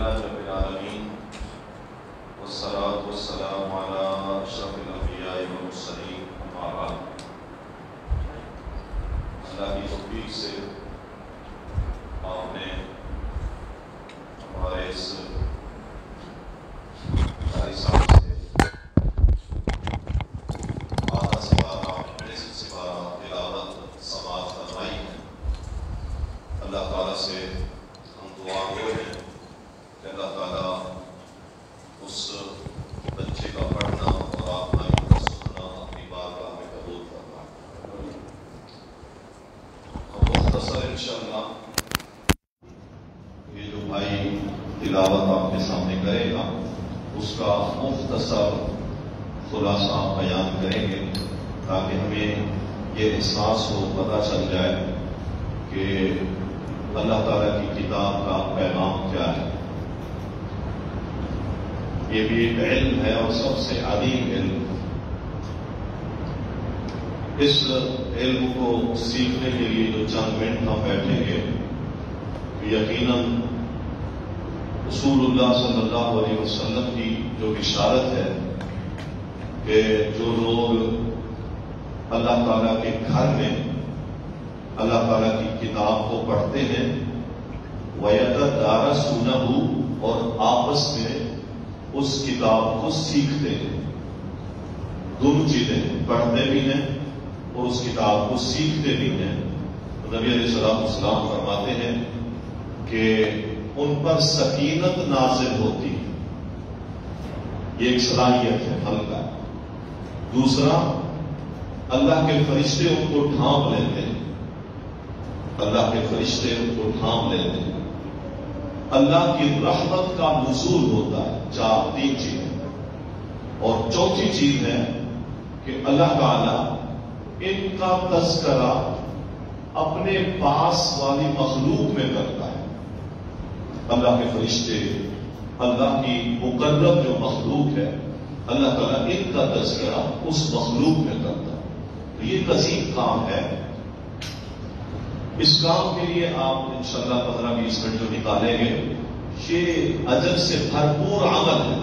لله رب العالمين والصلاة والسلام على أشرف الأنبياء والمرسلين أما بعد. اللہ کی توفیق سے آپ نے ہمارے اس ساری سال سے آدھا سپارہ نصف سپارہ تلاوت سماعت فرمائی ہے. اللہ تعالیٰ سے ہم دعا ہوئے ہیں کہ اللہ تعالیٰ اس بچے کا پڑھنا اور آپ کا سننا اپنی بارگاہ میں قبول فرمائے. ہم مختصر انشاءاللہ یہ جو بھائی تلاوت آپ کے سامنے کرے گا اس کا مختصر خلاصہ بیان کریں گے تاکہ ہمیں یہ احساس ہو، پتہ چل جائے کہ اللہ تعالیٰ کی کتاب کا پیغام کیا ہے. یہ بھی ایک علم ہے اور سب سے عظیم علم. اس علم کو سیکھنے کے لیے جو چند منٹ ہم بیٹھیں گے یقیناً رسول اللہ صلی اللہ علیہ وسلم کی جو بشارت ہے کہ جو لوگ اللہ تعالیٰ کے گھر میں اللہ تعالیٰ کی کتاب کو پڑھتے ہیں وَيَتَدَارَسُونَهُ اور آپس میں اس کتاب کو سیکھتے ہیں. دونوں چیزیں، پڑھتے بھی ہیں اور اس کتاب کو سیکھتے بھی ہیں. نبی علیہ الصلوۃ والسلام فرماتے ہیں کہ ان پر سکینت نازل ہوتی ہے. یہ ایک صلاحیت ہے حل کا. دوسرا، اللہ کے فرشتے ان کو ڈھانپ لیتے ہیں. اللہ کے فرشتے ان کو ڈھانپ لیتے ہیں. اللہ کی رحمت کا نزول ہوتا ہے. تین چیزیں. اور چوتھی چیز ہے کہ اللہ تعالی ان کا تذکرہ اپنے پاس والی مخلوق میں کرتا ہے. اللہ کے فرشتے، اللہ کی مقرب جو مخلوق ہے، اللہ تعالیٰ ان کا تذکرہ اس مخلوق میں کرتا ہے. تو یہ عظیم کام ہے. اس کام کے لیے آپ انشاءاللہ 15-20 منٹ جو نکالیں گے یہ اجر سے بھرپور عمل ہے.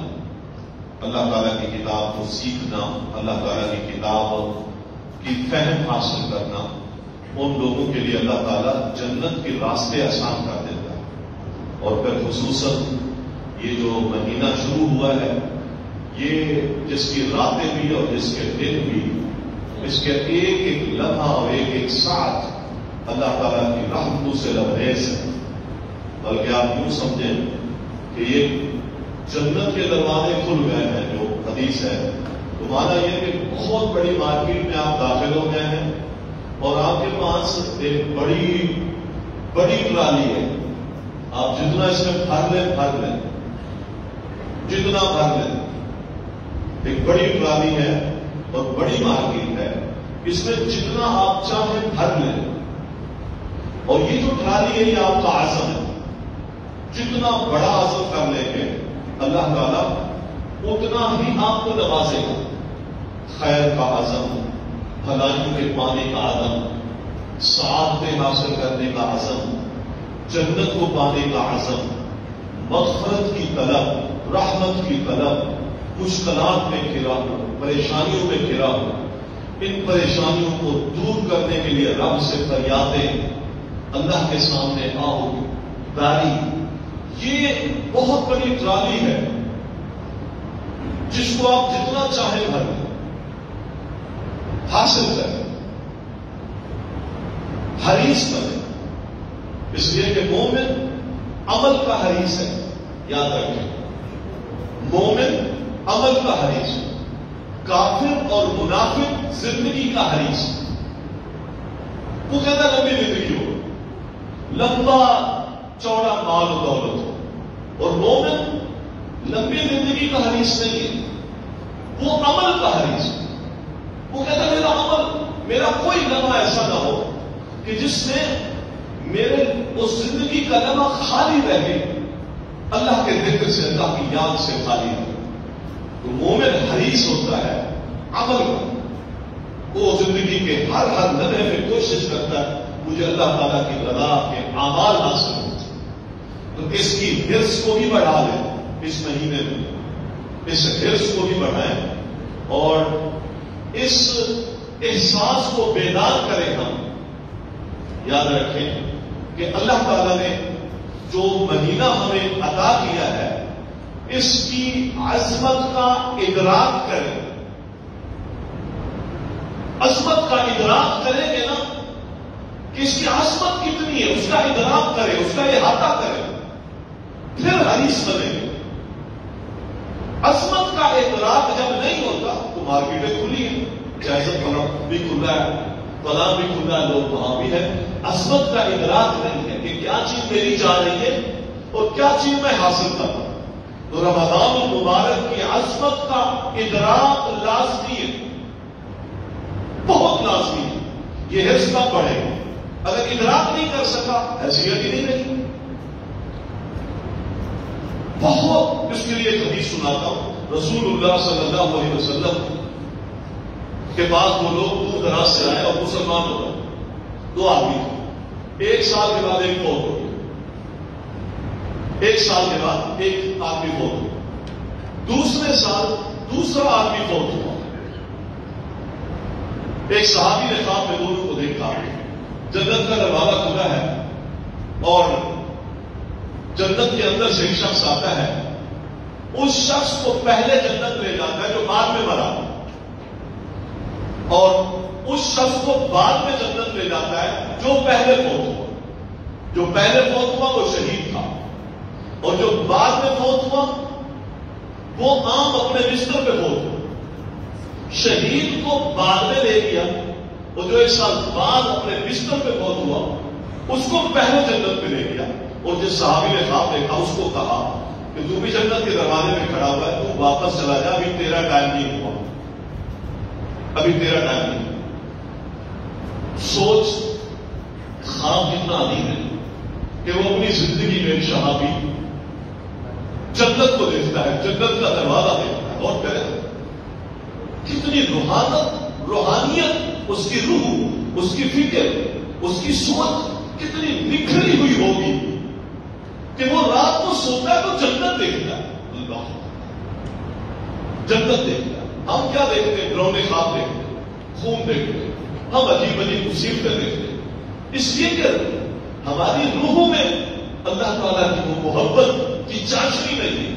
اللہ تعالیٰ کی کتاب کو سیکھنا، اللہ تعالیٰ کی کتاب کی فہم حاصل کرنا، ان لوگوں کے لیے اللہ تعالیٰ جنت کے راستے آسان کر دیتا ہے. اور پھر خصوصاً یہ جو مہینہ شروع ہوا ہے، یہ جس کی راتیں بھی اور جس کے دن بھی، اس کے ایک ایک لمحہ اور ایک ایک ساتھ اللہ تعالیٰ کی رحمتوں سے لبریز ہے. بلکہ آپ یوں سمجھیں کہ یہ جنت کے دروازے کھل گئے ہیں. جو حدیث ہے تو مانا یہ کہ بہت بڑی مارکیٹ میں آپ داخل ہو گئے ہیں اور آپ کے پاس ایک بڑی ٹرالی ہے. آپ جتنا اس میں بھر لیں جتنا بھر لیں. ایک بڑی ٹرالی ہے اور بڑی مارکیٹ ہے، اس میں جتنا آپ چاہیں بھر لیں. اور یہ جو ٹرالی ہے یہ آپ کا عزم ہے. جتنا بڑا عزم کر لیں گے اللہ تعالیٰ اتنا ہی آپ کو نوازے گا. خیر کا عزم، بھلائیوں کے پانے کا عزم، سعادتیں حاصل کرنے کا عزم، جنت کو پانے کا عزم، مغفرت کی طلب، رحمت کی طلب، مشکلات میں گھرا ہو، پریشانیوں میں گھرا ہو، ان پریشانیوں کو دور کرنے کے لیے رب سے فریادیں، اللہ کے سامنے آؤ داری. یہ بہت بڑی ٹرالی ہے جس کو آپ جتنا چاہیں بھر لیں، حاصل کریں، حریص بنیں. اس لیے کہ مومن عمل کا حریص ہے. یاد رکھیں، مومن عمل کا حریص ہے. کافر اور منافق زندگی کا حریص ہے. وہ کہتا ہے لمبی زندگی ہو، لمبا چوڑا مال و دولت ہو. اور مومن لمبی زندگی کا حریص نہیں ہے، وہ عمل کا حریص ہے. وہ کہتا ہے میرا کوئی لمحہ ایسا نہ ہو کہ جس میں میرے اس زندگی کا لمحہ خالی رہے اللہ کے ذکر سے، اللہ کی یاد سے خالی رہے. تو مومن حریص ہوتا ہے عمل کا. وہ زندگی کے ہر لمحے میں کوشش کرتا ہے مجھے اللہ تعالیٰ کی رضا کے اعمال حاصل ہو. تو اس کی حرص کو بھی بڑھا دیں اس مہینے میں، اس حرص کو بھی بڑھائیں اور اس احساس کو بیدار کریں. ہم یاد رکھیں کہ اللہ تعالیٰ نے جو مہینہ ہمیں عطا کیا ہے اس کی عظمت کا ادراک کریں. عظمت کا ادراک کریں گے نا کہ اس کی عظمت کتنی ہے، اس کا ادراک کریں، اس کا احاطہ کریں، پھر حریص بنیں گے. عظمت کا ادراک جب نہیں ہوتا تو مارکیٹیں کھلی ہیں، جائزہ فلم بھی کھلا ہے، فلاں بھی کھلا ہے، لوگ وہاں بھی ہے. عظمت کا ادراک نہیں ہے کہ کیا چیز میری جا رہی ہے اور کیا چیز میں حاصل کر رہا ہوں. تو رمضان المبارک کی عظمت کا ادراک لازمی ہے، بہت لازمی ہے. یہ حرص کب بڑھے گا؟ اگر ادراک نہیں کر سکا حیثیت ہی نہیں رہی. بہت اس کے لیے ایک حدیث سناتا ہوں. رسول اللہ صلی اللہ علیہ وسلم کے پاس وہ لوگ دور دراز سے آئے اور مسلمان ہو گئے. دو آدمی تھے، ایک سال کے بعد ایک فوت ہو گیا، ایک سال کے بعد ایک آدمی فوت ہو گیا، دوسرے سال دوسرا آدمی فوت ہوا. ایک صحابی نے خواب میں دونوں کو دیکھا، جنت کا دروازہ کھلا ہے اور جنت کے اندر سے ایک شخص آتا ہے، اس شخص کو پہلے جنت لے جاتا ہے جو بعد میں مرا، اور اس شخص کو بعد میں جنت لے جاتا ہے جو پہلے فوت ہوا. جو پہلے فوت ہوا وہ شہید تھا اور جو بعد میں فوت ہوا وہ عام اپنے بستر پہ فوت ہوا. شہید کو بعد میں لے گیا اور جو ایک سال بعد اپنے بستر پہ فوت ہوا اس کو پہلے جنت پہ لے گیا. اور جس صحابی نے خواب دیکھا اس کو کہا کہ تو بھی جنت کے دروازے میں کھڑا ہوا ہے، تو واپس چلا جا، ابھی تیرا ٹائم نہیں ہوا، ابھی تیرا ٹائم نہیں. سوچ خواب کتنا عظیم ہے کہ وہ اپنی زندگی میں صحابی جنت کو دیکھتا ہے، جنت کا دروازہ دیکھتا ہے. اور کرے کتنی روحانیت، اس کی روح، اس کی فکر، اس کی سوچ کتنی بکھری ہوئی ہوگی کہ وہ رات کو سوتا ہے تو جنت دیکھتا ہے. اللہ، جنت دیکھتا ہے. ہم کیا دیکھتے ہیں؟ ڈرونے خواب دیکھتے ہیں، خون دیکھتے ہیں، ہم عجیب عجیب مصیبتیں دیکھتے ہیں. اس لیے کہ ہماری روحوں میں اللہ تعالیٰ کی وہ محبت کی چاشنی نہیں ہے.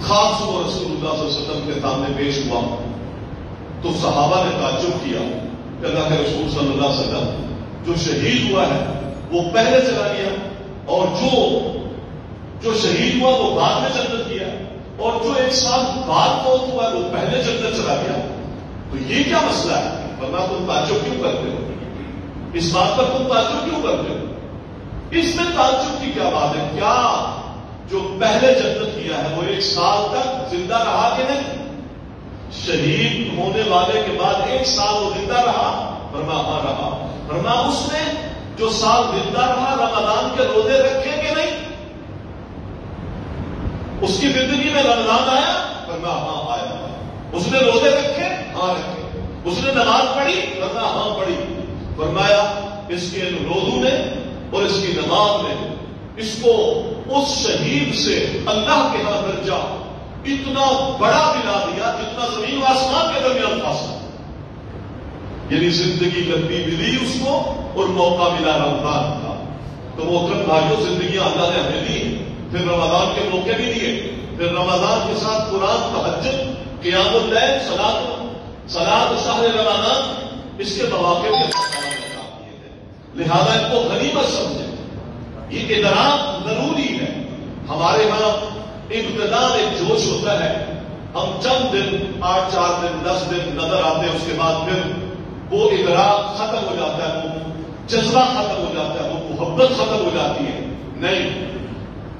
خاص وہ رسول اللہ صلی اللہ علیہ وسلم کے سامنے پیش ہوا تو صحابہ نے تعجب کیا کہ اللہ کے رسول صلی اللہ علیہ وسلم جو شہید ہوا ہے وہ پہلے چلا گیا اور جو شہید ہوا وہ بعد میں جنت گیا اور جو ایک سال بعد فوت ہوا ہے وہ پہلے جنت چلا گیا. تو یہ کیا مسئلہ ہے؟ ورنہ تم تعجب کیوں کرتے ہو؟ اس بات پر تم تعجب کیوں کرتے ہو؟ اس میں تعجب کی کیا بات ہے؟ کیا جو پہلے جنت کیا ہے وہ ایک سال تک زندہ رہا کہ نہیں؟ شہید ہونے والے کے بعد ایک سال وہ زندہ رہا؟ فرما ہاں رہا. فرما اس نے جو سال زندہ رہا رمضان کے روزے رکھے کہ نہیں؟ اس کی زندگی میں رمضان آیا؟ فرما ہاں آیا. اس نے روزے رکھے؟ ہاں رکھے. اس نے نماز پڑھی؟ فرما ہاں پڑھی. فرمایا اس کے روزوں نے اور اس کی نماز نے اس کو اس شہید سے اللہ کے ہاں درجہ اتنا بڑا دلا دیا جتنا زمین و آسمان کے درمیان فاصلہ. یعنی زندگی لمبی ملی اس کو اور موقع ملا رمضان کا. تو محترم بھائیوں، زندگیاں اللہ نے ہمیں دی، پھر رمضان کے موقع بھی دیے، پھر رمضان کے ساتھ قرآن، تہجد، قیام اللیل، صلاۃ شہر رمضان، اس کے مواقع بھی لہذا ان کو غنیمت سمجھیں. یہ ادراک ضروری ہے. ہمارے ہاں ابتدا ایک جوش ہوتا ہے، ہم چند دن، 8 4 دن 10 دن نظر آتے ہیں، اس کے بعد پھر وہ ادراک ختم ہو جاتا ہے، وہ جذبہ ختم ہو جاتا ہے، وہ محبت ختم ہو جاتی ہے. نہیں،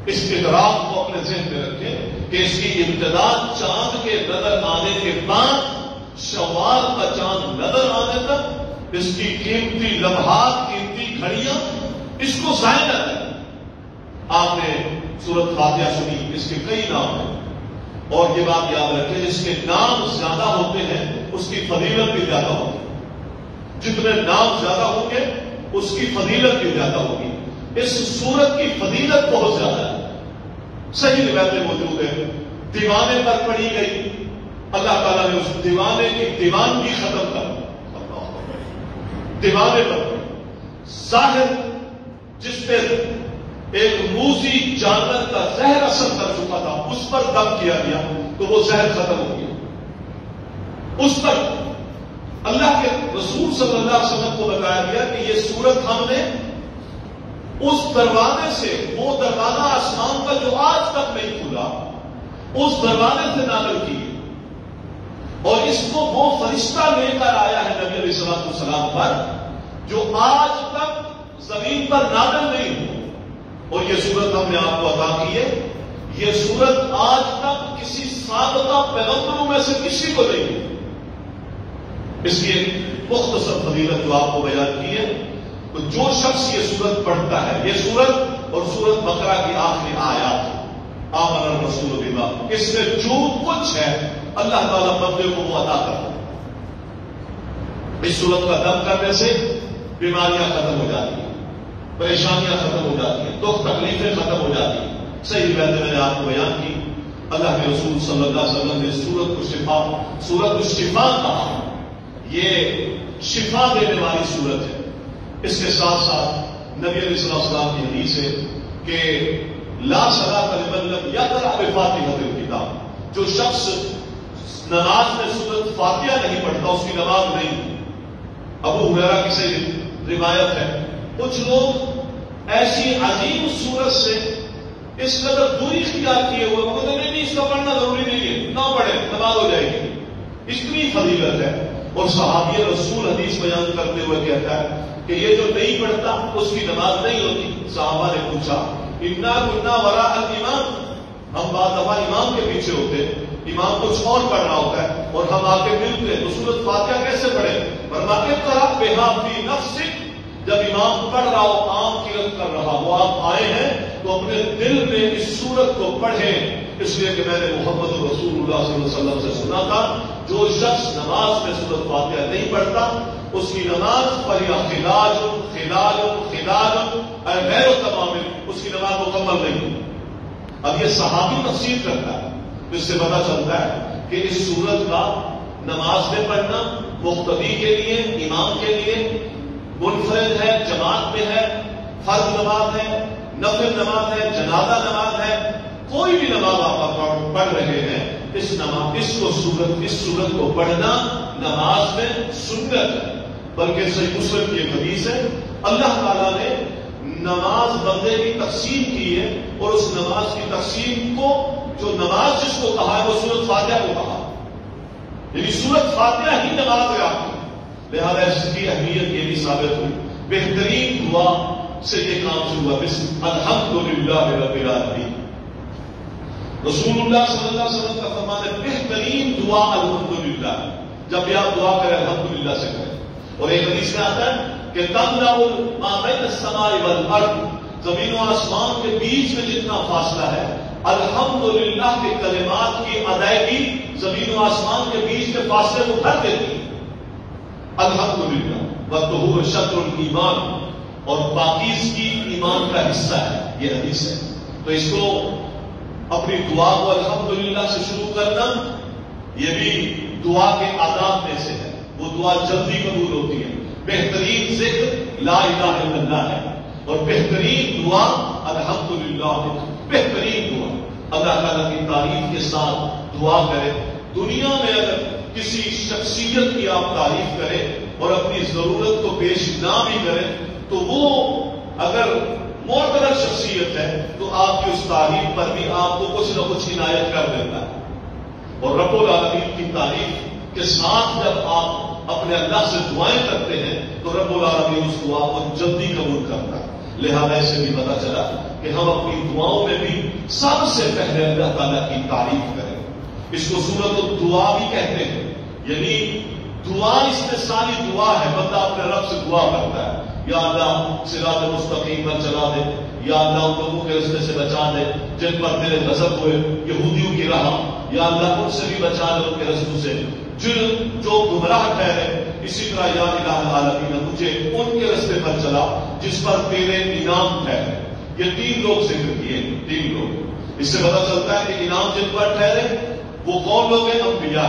اس ادراک کو اپنے ذہن میں رکھیں کہ اس کی ابتدا چاند کے نظر آنے کے بعد شوال کا چاند نظر آنے تک اس کی قیمتی لمحات، قیمتی گھڑیاں اس کو ضائع نہ کریں. آپ نے سورۃ فاتحہ سنی، اس کے کئی نام ہیں اور یہ بات یاد رکھیں جس کے نام زیادہ ہوتے ہیں اس کی فضیلت بھی زیادہ ہوگی. جتنے نام زیادہ ہوں گے اس کی فضیلت بھی زیادہ ہوگی. اس سورت کی فضیلت بہت زیادہ ہے. صحیح روایتیں موجود ہیں. دیوانے پر پڑھی گئی، اللہ تعالیٰ نے اس دیوانے کی دیوانگی ختم کر دیوانے پر ظاہر جس پہ ایک موذی جانور کا زہر اثر کر چکا تھا اس پر دم کیا گیا تو وہ زہر ختم ہو گیا. اس پر اللہ کے رسول صلی اللہ علیہ وسلم کو بتایا گیا کہ یہ سورت ہم نے اس دروازے سے، وہ دروازہ آسمان کا جو آج تک نہیں کھلا، اس دروازے سے نازل کی اور اس کو وہ فرشتہ لے کر آیا ہے نبی علیہ الصلوۃ والسلام پر جو آج تک زمین پر نازل نہیں ہو. اور یہ سورت ہم نے آپ کو عطا کی ہے. یہ سورت آج تک کسی سابقہ پیغمبروں میں سے کسی کو نہیں ہوئی. اس کی ایک مختصر فضیلت جو آپ کو بیان کی ہے، تو جو شخص یہ سورت پڑھتا ہے، یہ سورت اور سورت بقرہ کی آخری آیات آمن الرسول بما، اس میں جو کچھ ہے اللہ تعالیٰ بندے کو وہ عطا کرتا ہے. اس سورت کا دم کرنے سے بیماریاں ختم ہو جاتی ہیں، پریشانیاں ختم ہو جاتی ہیں، دکھ تکلیفیں ختم ہو جاتی ہیں. صحیح باتیں میں نے آپ کو بیان کی. اللہ کے رسول صلی اللہ علیہ وسلم نے سورت کو شفا، سورت الشفا کہا. یہ شفا دینے والی سورت ہے. اس کے ساتھ ساتھ نبی علیہ السلام کی حدیث ہے کہ لا صلاۃ لمن لم یقرأ بفاتحۃ الکتاب، جو شخص نماز میں سورت فاتحہ نہیں پڑھتا اس کی نماز نہیں. ابو ہریرہ کی صحیح روایت ہے. کچھ لوگ ایسی عظیم سورت سے اس قدر دوری اختیار کیے ہوئے وہ کہتے نہیں اس کا پڑھنا ضروری نہیں ہے، نہ پڑھے نماز ہو جائے گی. اتنی فضیلت ہے. اور صحابی رسول حدیث بیان کرتے ہوئے کہتا ہے کہ یہ جو نہیں پڑھتا اس کی نماز نہیں ہوتی. صحابہ نے پوچھا انا کنا وراء الامام، ہم بعض دفعہ امام کے پیچھے ہوتے، امام کچھ اور پڑھ رہا ہوتا ہے اور ہم آ کے ملتے تو سورت فاتحہ کیسے پڑھے؟ فرماتے اقرأ بہا فی نفسک، جب امام پڑھ رہا ہو عام قرأت کر رہا ہو آپ آئے ہیں تو اپنے دل میں اس سورت کو پڑھیں. اس لیے کہ میں نے محمد رسول اللہ صلی اللہ علیہ وسلم سے سنا تھا جو شخص نماز میں سورت فاتحہ نہیں پڑھتا اس کی نماز پر یا خلاج غیر تمام، اس کی نماز مکمل نہیں. اب یہ صحابی تفسیر کرتا ہے تو اس سے پتا چلتا ہے کہ اس سورت کا نماز میں پڑھنا مقتدی کے لیے، امام کے لیے، منفرد ہے، جماعت میں ہے، فرض نماز ہے، نفل نماز ہے، جنازہ نماز ہے، کوئی بھی نماز آپ پڑھ رہے ہیں، اس سورت کو پڑھنا نماز میں سنت ہے. بلکہ صحیح مسلم کی ایک حدیث ہے اللہ تعالیٰ نے نماز بندے کی تقسیم کی ہے اور اس نماز کی تقسیم کو جو نماز جس کو کہا ہے وہ سورت فاتحہ کو کہا، یعنی سورت فاتحہ ہی نماز ہے آپ کی. لہذا اس کی اہمیت یہ بھی ثابت ہوئی. بہترین دعا سے یہ کام شروع ہوا، بسم الحمدللہ رب العالمین. رسول اللہ صلی اللہ علیہ وسلم کا فرمان ہے بہترین دعا الحمدللہ، جب بھی آپ دعا کریں الحمدللہ سے کریں. اور ایک حدیث میں آتا ہے کہ تمنع ما بین السماء والارض، زمین و آسمان کے بیچ میں جتنا فاصلہ ہے الحمدللہ کے کلمات کی ادائیگی زمین و آسمان کے بیچ کے فاصلے کو بھر دیتی ہے. الحمدللہ والطہور شطر الایمان، اور پاکیزگی ایمان کا حصہ ہے، یہ حدیث ہے. تو اس کو اپنی دعا کو الحمدللہ سے شروع کرنا یہ بھی دعا کے آداب میں سے ہے. وہ دعا جلدی قبول ہوتی ہے. بہترین ذکر لا الہ الا اللہ ہے اور بہترین دعا الحمدللہ ہے. بہترین دعا اللہ تعالیٰ کی تعریف کے ساتھ دعا کرے. دنیا میں اگر کسی شخصیت کی آپ تعریف کریں اور اپنی ضرورت کو پیش نہ بھی کریں تو وہ اگر معتبر شخصیت ہے تو آپ کی اس تعریف پر بھی آپ کو کچھ نہ کچھ عنایت کر دیتا ہے. اور رب العالمین کی تعریف کے ساتھ جب آپ اپنے اللہ سے دعائیں کرتے ہیں تو رب العالمین اس دعا کو جلدی قبول کرتا ہے. لہذا اس سے بھی پتا چلا کہ ہم اپنی دعاؤں میں بھی سب سے پہلے اللہ تعالیٰ کی تعریف کریں. اس کو سورت الدعا بھی کہتے ہیں، یعنی دعا اس میں ساری دعا ہے. بندہ اپنے رب سے دعا کرتا ہے یا اللہ صراط مستقیم پر چلا دے، یا اللہ ان لوگوں کے رستے سے بچا دے جن پر تیرے غضب ہوئے، یہودیوں کی راہ، یا اللہ ان سے بھی بچا دے ان کے رستوں سے جو گمراہ ٹھہرے. اسی طرح یا الہ العالمین مجھے ان کے رستے پر چلا جس پر تیرے انعام ٹھہرے. یہ 3 لوگ ذکر کیے، 3 لوگ. اس سے پتا چلتا ہے کہ انعام جن پر ٹھہرے وہ کون لوگ ہیں؟ انبیاء،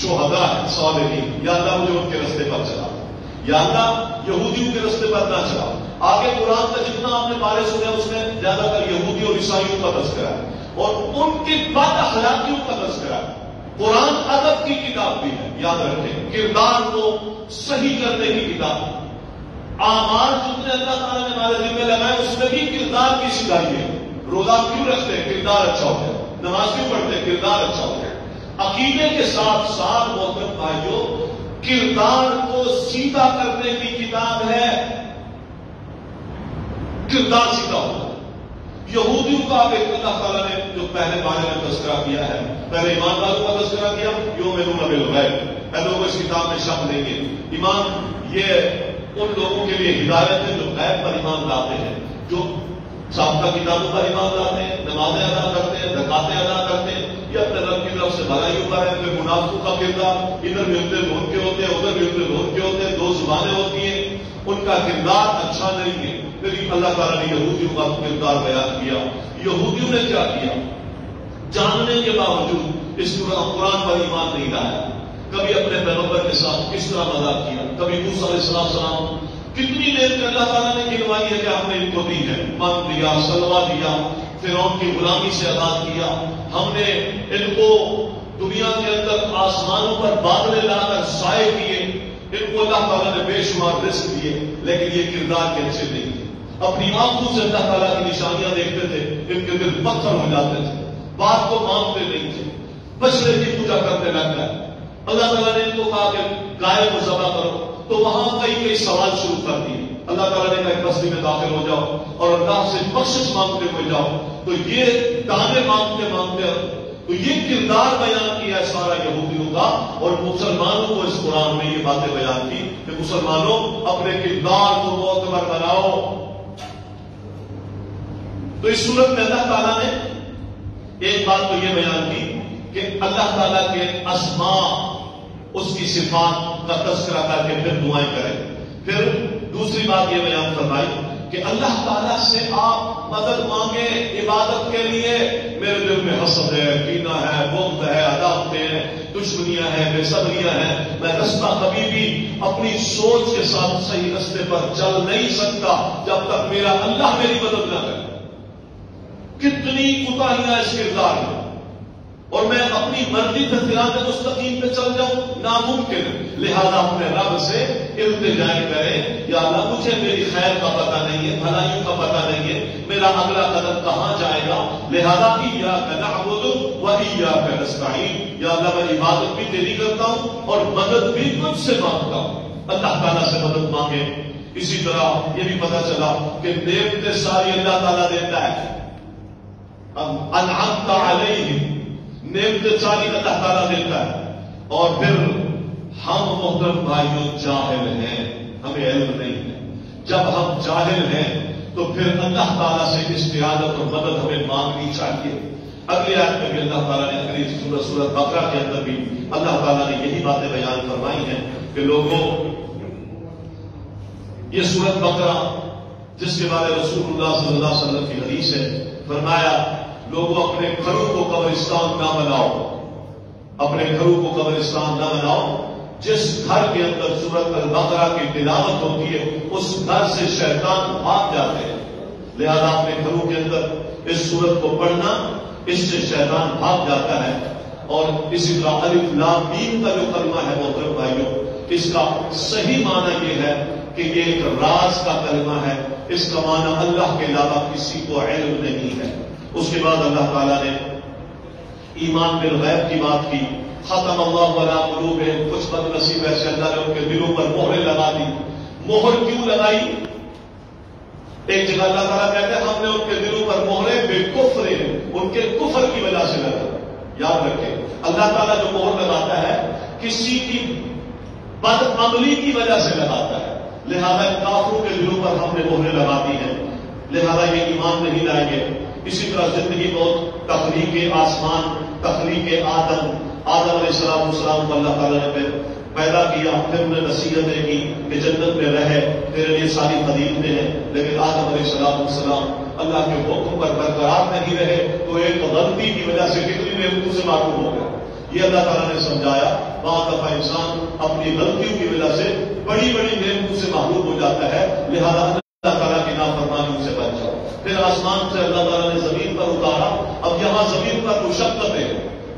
شہداء ہیں، صالحین. یا اللہ مجھے ان کے رستے پر چلا. یا اللہ یہودیوں کے رستے پر نہ چلا. آگے قرآن کا جتنا آپ نے بارے سنے اس میں زیادہ تر یہودی اور عیسائیوں کا تذکرہ ہے اور ان کی بد اخلاقیوں کا تذکرہ ہے. قرآن ادب کی کتاب بھی ہے، یاد رکھیں، کردار کو صحیح کرنے کی کتاب. اعمال جتنے اللہ تعالیٰ نے ہمارے ذمہ لگائے اس میں بھی کردار کی سکھائی ہے. روزہ کیوں رکھتے ہیں؟ کردار اچھا ہو جائے. نماز کیوں پڑھتے ہیں؟ کردار اچھا ہو جائے. عقیدے کے ساتھ ساتھ محترم بھائیوں کردار کو سیدھا کرنے کی کتاب ہے. کردار سیدھا ہوگا. یہودیوں کا ایک اللہ تعالیٰ نے جو پہلے بارے میں تذکرہ کیا ہے، پہلے ایمان والوں کا تذکرہ کیا، یؤمنون بالغیب، اے لوگوں اس کتاب میں شک نہیں ہے. ایمان یہ ان لوگوں کے لیے ہدایت ہے جو غیب پر ایمان لاتے ہیں، جو سابقہ کتابوں پر ایمان لاتے ہیں، نمازیں ادا کرتے ہیں، زکاتیں ادا کرتے ہیں، یہ اپنے رب کی طرف سے بھلائیوں پر ہے. پھر منافقوں کا کردار، ادھر بھی ہوتے دھون کے ہوتے ہیں، ادھر بھی ہوتے دھون کے ہوتے ہیں، 2 زبانیں ہوتی ہیں، ان کا کردار اچھا نہیں ہے. پھر اللہ تعالیٰ نے یہودیوں کا کردار بیان کیا. یہودیوں نے کیا کیا؟ جاننے کے باوجود اس قرآن پر ایمان نہیں لایا. کبھی اپنے پیغمبر کے ساتھ کس طرح مذاق کیا. کبھی موسیٰ علیہ السلام کتنی دیر کے اللہ تعالیٰ نے گنوائی ہے کہ ہم نے ان کو دی ہے، من دیا، سلوا دیا، فرعون کی غلامی سے آزاد کیا. ہم نے ان کو دنیا کے اندر آسمانوں پر بادلیں لا کر سائے کیے. ان کو اللہ تعالیٰ نے بے شمار رزق دیے، لیکن یہ کردار کے اچھے نہیں تھے. اپنی آنکھوں سے اللہ تعالیٰ کی نشانیاں دیکھتے تھے، ان کے دل پتھر ہو جاتے تھے، بات کو مانتے نہیں تھے، بچڑے کی پوجا کرنے لگ گئے. اللہ تعالیٰ نے ان کو کہا کہ گائے کو ذبح کرو تو وہاں کئی سوال شروع کر دیے. اللہ تعالیٰ نے کہا ایک بستی میں داخل ہو جاؤ اور اللہ سے بخشش مانگتے ہوئے جاؤ. تو یہ دانے مانگتے مانگتے تو یہ کردار بیان کیا ہے سارا یہودیوں کا، اور مسلمانوں کو اس قرآن میں یہ باتیں بیان کی کہ مسلمانوں اپنے کردار کو معتبر بناؤ. تو اس صورت میں اللہ تعالیٰ نے ایک بات تو یہ بیان کی کہ اللہ تعالیٰ کے اسماء، اس کی صفات کا تذکرہ کر کے پھر دعائیں کریں. پھر دوسری بات یہ بیان فرمائی کہ اللہ تعالیٰ سے آپ مدد مانگیں عبادت کے لیے. میرے دل میں حسد ہے، کینہ ہے، بغض ہے، عداوتیں ہیں، دشمنیاں ہیں، بے صبریاں ہیں، میں رستہ کبھی بھی اپنی سوچ کے ساتھ صحیح رستے پر چل نہیں سکتا جب تک میرا اللہ میری مدد نہ کرے. کتنی کوتاہیاں اس کردار میں، اور میں اپنی مرضی سے صراط مستقیم پہ چل جاؤں ناممکن ہے. لہذا اپنے رب سے التجا کریں، یا اللہ مجھے میری خیر کا پتہ نہیں ہے، بھلائیوں کا پتہ نہیں ہے، میرا اگلا قدم کہاں جائے گا. لہذا ایاک نعبد و ایاک نستعین، یا اللہ میں عبادت بھی تیری کرتا ہوں اور مدد بھی تجھ سے مانگتا ہوں. اللہ تعالیٰ سے مدد مانگے. اسی طرح یہ بھی پتہ چلا کہ نعمتیں ساری اللہ تعالیٰ دیتا ہے. انعمت علیہم، نعمتیں ساری اللہ تعالیٰ دیتا ہے. اور پھر ہم محترم بھائیوں جاہل ہیں، ہمیں علم نہیں ہے. جب ہم جاہل ہیں تو پھر اللہ تعالیٰ سے استعانت اور مدد ہمیں مانگنی چاہیے. اگلی آیت میں بھی اللہ تعالیٰ نے اگلی سورۃ بقرہ کے اندر بھی اللہ تعالیٰ نے یہی باتیں بیان فرمائی ہیں کہ لوگوں، یہ سورۃ بقرہ جس کے بارے رسول اللہ صلی اللہ علیہ وسلم کی حدیث ہے، فرمایا لوگوں اپنے گھروں کو قبرستان نہ بناؤ، اپنے گھروں کو قبرستان نہ بناؤ. جس گھر کے اندر سورۃ البقرہ کی تلاوت ہوتی ہے اس گھر سے شیطان بھاگ جاتے ہیں. لہذا اپنے گھروں کے اندر اس سورت کو پڑھنا، اس سے شیطان بھاگ جاتا ہے. اور اسی طرح الف لام میم کا جو کلمہ ہے محترم بھائیوں، اس کا صحیح معنی یہ ہے کہ یہ ایک راز کا کلمہ ہے. اس کا معنی اللہ کے علاوہ کسی کو علم نہیں ہے. اس کے بعد اللہ تعالیٰ نے ایمان بالغیب کی بات کی. ختم اللہ علی قلوبہم، کچھ بد نصیب ایسے اللہ نے ان کے دلوں پر مہریں لگا دی. مہر کیوں لگائی؟ ایک جگہ اللہ تعالیٰ کہتے ہیں ہم نے ان کے دلوں پر مہریں بے کفر، ان کے کفر کی وجہ سے لگا. یاد رکھیں اللہ تعالیٰ جو مہر لگاتا ہے کسی کی بد عملی کی وجہ سے لگاتا ہے. لہذا کافروں کے دلوں پر ہم نے مہریں لگا دی ہیں، لہذا یہ ایمان نہیں لائیں گے. اسی طرح زندگی موت، تخلیق آسمان، تخلیق آدم علیہ السلام کو اللہ تعالیٰ نے پیدا کیا، پھر انہیں نصیحتیں کی کہ جنت میں رہے، تیرے لیے ساری فضیلتیں ہیں، لیکن آدم علیہ السلام اللہ کے حکم پر برقرار نہیں رہے تو ایک غلطی کی وجہ سے کتنی نعمتوں سے محروم ہو گئے. یہ اللہ تعالیٰ نے سمجھایا. بعض دفعہ انسان اپنی غلطیوں کی وجہ سے بڑی بڑی نعمتوں سے محروم ہو جاتا ہے، لہذا اللہ تعالیٰ کی نافرمانیوں سے بچ جاؤ. پھر آسمان سے اللہ تعالیٰ نے زمین پر اتارا. اب یہاں زمین پر مشقتیں،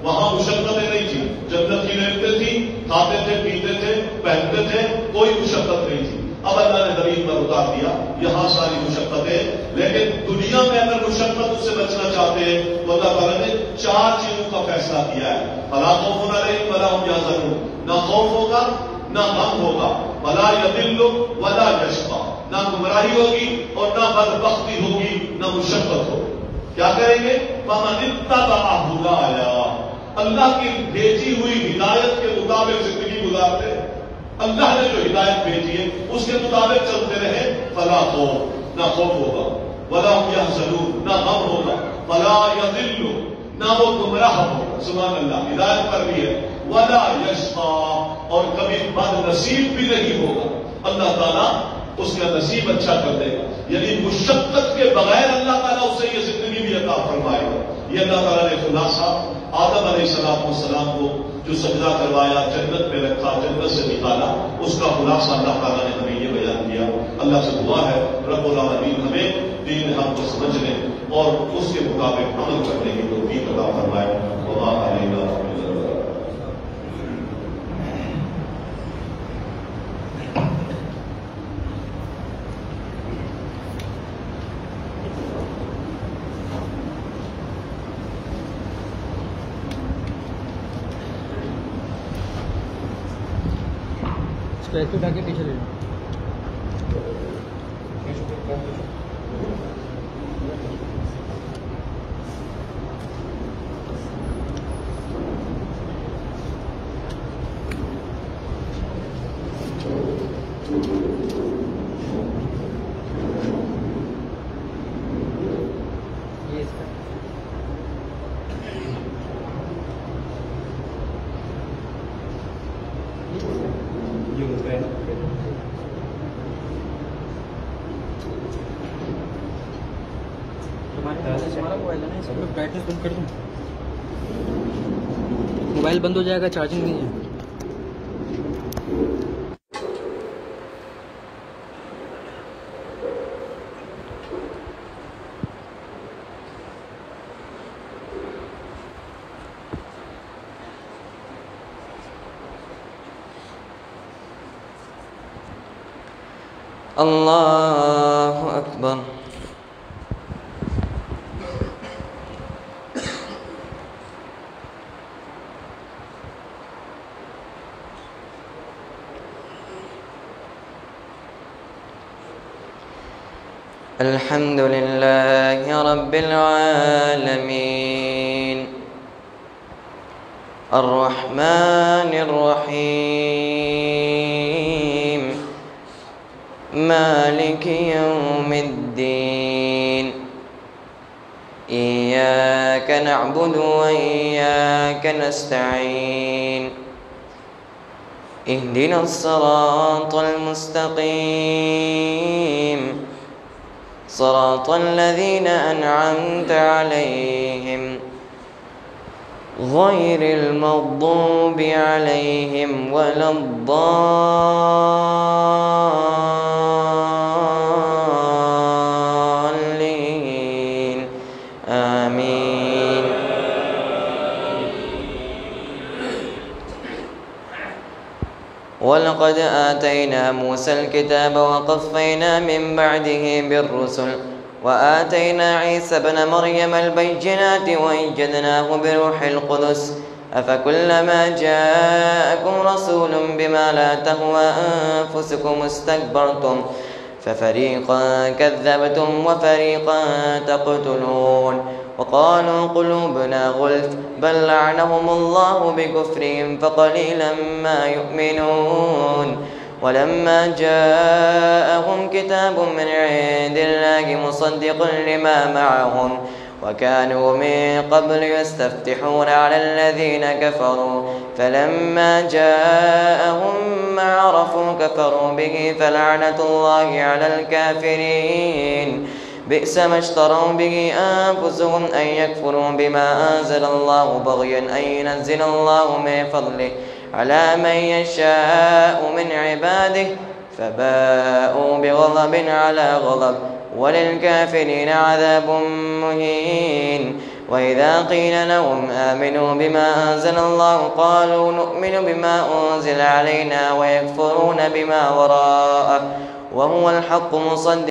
وہاں مشقتیں نہیں تھی. جنت کی نعمتیں تھی، کھاتے تھے، پیتے تھے، پہنتے تھے، کوئی مشقت نہیں تھی. اب اللہ نے زمین پر اتار دیا یہاں ساری مشقتیں. لیکن دنیا میں اگر مشقت سے بچنا چاہتے ہیں تو اللہ تعالیٰ نے 4 چیزوں کا فیصلہ کیا ہے. فلا خوف علیہم ولا هم يحزنون، نہ خوف ہوگا نہ غم ہوگا. ولا یضل ولا یشقی، نہ گمراہی ہوگی اور نہ بدبختی ہوگی، نہ مشقت ہوگی. کیا کریں گے؟ فمن اتبع ہدایا، اللہ کی بھیجی ہوئی ہدایت کے مطابق زندگی گزارتے ہیں. اللہ نے جو ہدایت بھیجی ہے اس کے مطابق چلتے رہے. فلا خوف، نہ خوف ہوگا، ولا هم يحزنون، نہ غم ہوگا، ولا یضل، نہ وہ گمراہ ہوگا. سبحان اللہ، ہدایت پر بھی ہے. ولا یشقی، اور کبھی بد نصیب بھی نہیں ہوگا. اللہ تعالیٰ اس کا نصیب اچھا کر دے گا. یعنی مشقت کے بغیر اللہ تعالیٰ اسے یہ زندگی بھی عطا فرمائے گا. یہ اللہ تعالیٰ نے خلاصہ آدم علیہ السلام کو جو سجدہ کروایا، جنت میں رکھا، جنت سے نکالا، اس کا خلاصہ اللہ تعالیٰ نے ہمیں یہ بیان کیا. اللہ سے دعا ہے رب العالمین ہمیں دین حق کو سمجھنے اور اس کے مطابق عمل کرنے کی توفیق عطا فرمائے. وما علینا الا البلاغ. اسٹیچو اٹھا کے پیچھے لے لو. برائٹنس بند کر دوں، موبائل بند ہو جائے گا، چارجنگ نہیں ہے. اللہ اکبر. الحمد لله رب العالمين الرحمن الرحيم مالك يوم الدين إياك نعبد وإياك نستعين اهدنا الصراط المستقيم صراط الذين أنعمت عليهم غير المغضوب عليهم ولا الضالين آمين. ولقد آتينا موسى الكتاب وقفينا من بعده بالرسل وآتينا عيسى ابن مريم البينات وأيدناه بروح القدس أفكلما جاءكم رسول بما لا تهوى أنفسكم استكبرتم ففريقا كذبتم وفريقا تقتلون وقالوا قلوبنا غلف بل لعنهم الله بكفرهم فقليلا ما يؤمنون ولما جاءهم كتاب من عند الله مصدق لما معهم وكانوا من قبل يستفتحون على الذين كفروا فلما جاءهم ما عرفوا كفروا به فلعنة الله على الكافرين بئس ما اشتروا به أنفسهم أن يكفروا بما أنزل الله بغيا أن ينزل الله من فضله على من يشاء من عباده فباءوا بغضب على غضب وللكافرين عذاب مهين. وإذا قيل لهم آمنوا بما أنزل الله قالوا نؤمن بما أنزل علينا ويكفرون بما وراءه وهو الحق مصدقا